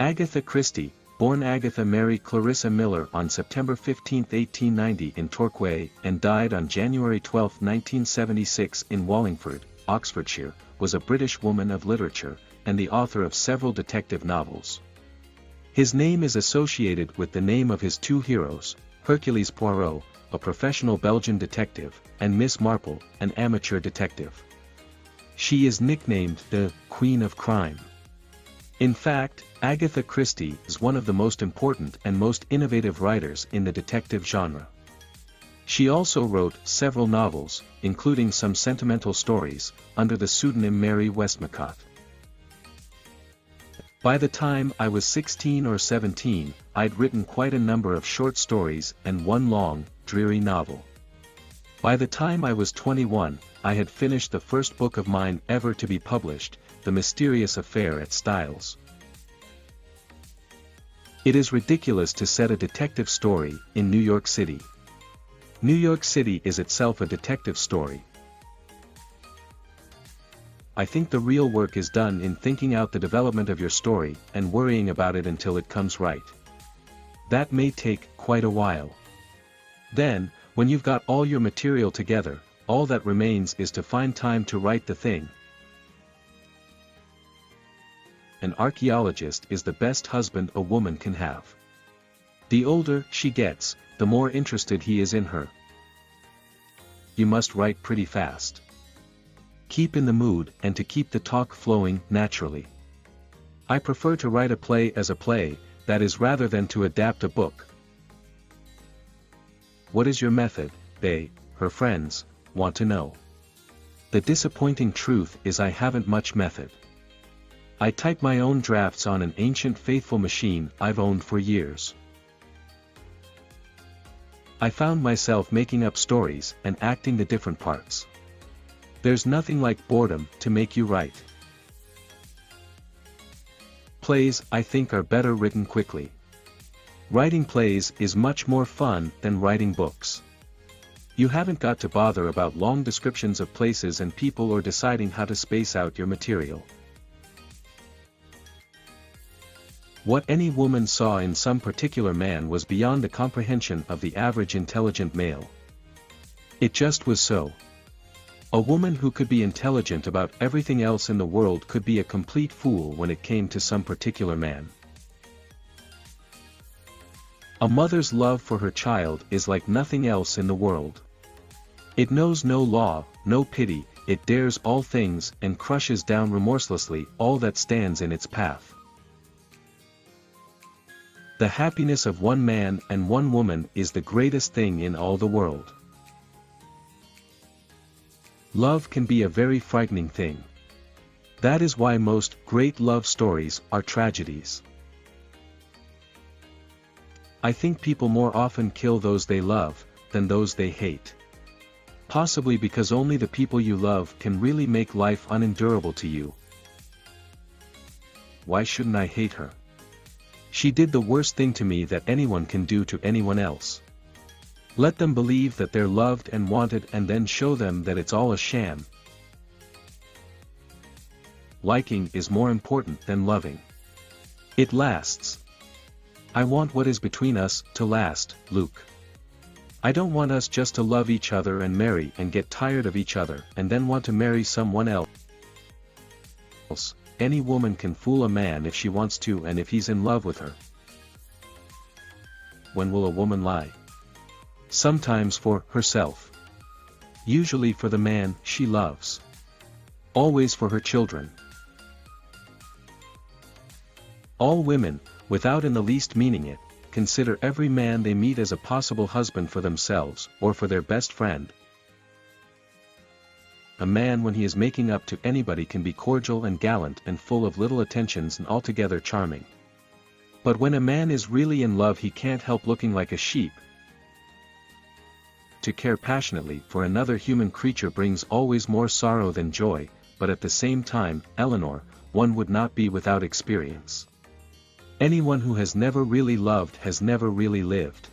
Agatha Christie, born Agatha Mary Clarissa Miller on September 15, 1890 in Torquay and died on January 12, 1976 in Wallingford, Oxfordshire, was a British woman of literature, and the author of several detective novels. His name is associated with the name of his two heroes, Hercule Poirot, a professional Belgian detective, and Miss Marple, an amateur detective. She is nicknamed the Queen of Crime. In fact, Agatha Christie is one of the most important and most innovative writers in the detective genre. She also wrote several novels, including some sentimental stories, under the pseudonym Mary Westmacott. By the time I was 16 or 17, I'd written quite a number of short stories and one long, dreary novel. By the time I was 21, I had finished the first book of mine ever to be published, The Mysterious Affair at Styles. It is ridiculous to set a detective story in New York City. New York City is itself a detective story. I think the real work is done in thinking out the development of your story and worrying about it until it comes right. That may take quite a while. Then, when you've got all your material together, all that remains is to find time to write the thing. An archaeologist is the best husband a woman can have. The older she gets, the more interested he is in her. You must write pretty fast. Keep in the mood and to keep the talk flowing naturally. I prefer to write a play as a play, that is, rather than to adapt a book. What is your method? They, her friends, want to know. The disappointing truth is I haven't much method. I type my own drafts on an ancient faithful machine I've owned for years. I found myself making up stories and acting the different parts. There's nothing like boredom to make you write. Plays, I think, are better written quickly. Writing plays is much more fun than writing books. You haven't got to bother about long descriptions of places and people or deciding how to space out your material. What any woman saw in some particular man was beyond the comprehension of the average intelligent male. It just was so. A woman who could be intelligent about everything else in the world could be a complete fool when it came to some particular man. A mother's love for her child is like nothing else in the world. It knows no law, no pity, it dares all things and crushes down remorselessly all that stands in its path. The happiness of one man and one woman is the greatest thing in all the world. Love can be a very frightening thing. That is why most great love stories are tragedies. I think people more often kill those they love than those they hate. Possibly because only the people you love can really make life unendurable to you. Why shouldn't I hate her? She did the worst thing to me that anyone can do to anyone else. Let them believe that they're loved and wanted and then show them that it's all a sham. Liking is more important than loving. It lasts. I want what is between us to last, Luke. I don't want us just to love each other and marry and get tired of each other and then want to marry someone else. Any woman can fool a man if she wants to and if he's in love with her. When will a woman lie? Sometimes for herself. Usually for the man she loves. Always for her children. All women, without in the least meaning it, consider every man they meet as a possible husband for themselves or for their best friend. A man when he is making up to anybody can be cordial and gallant and full of little attentions and altogether charming. But when a man is really in love he can't help looking like a sheep. To care passionately for another human creature brings always more sorrow than joy, but at the same time, Eleanor, one would not be without experience. Anyone who has never really loved has never really lived.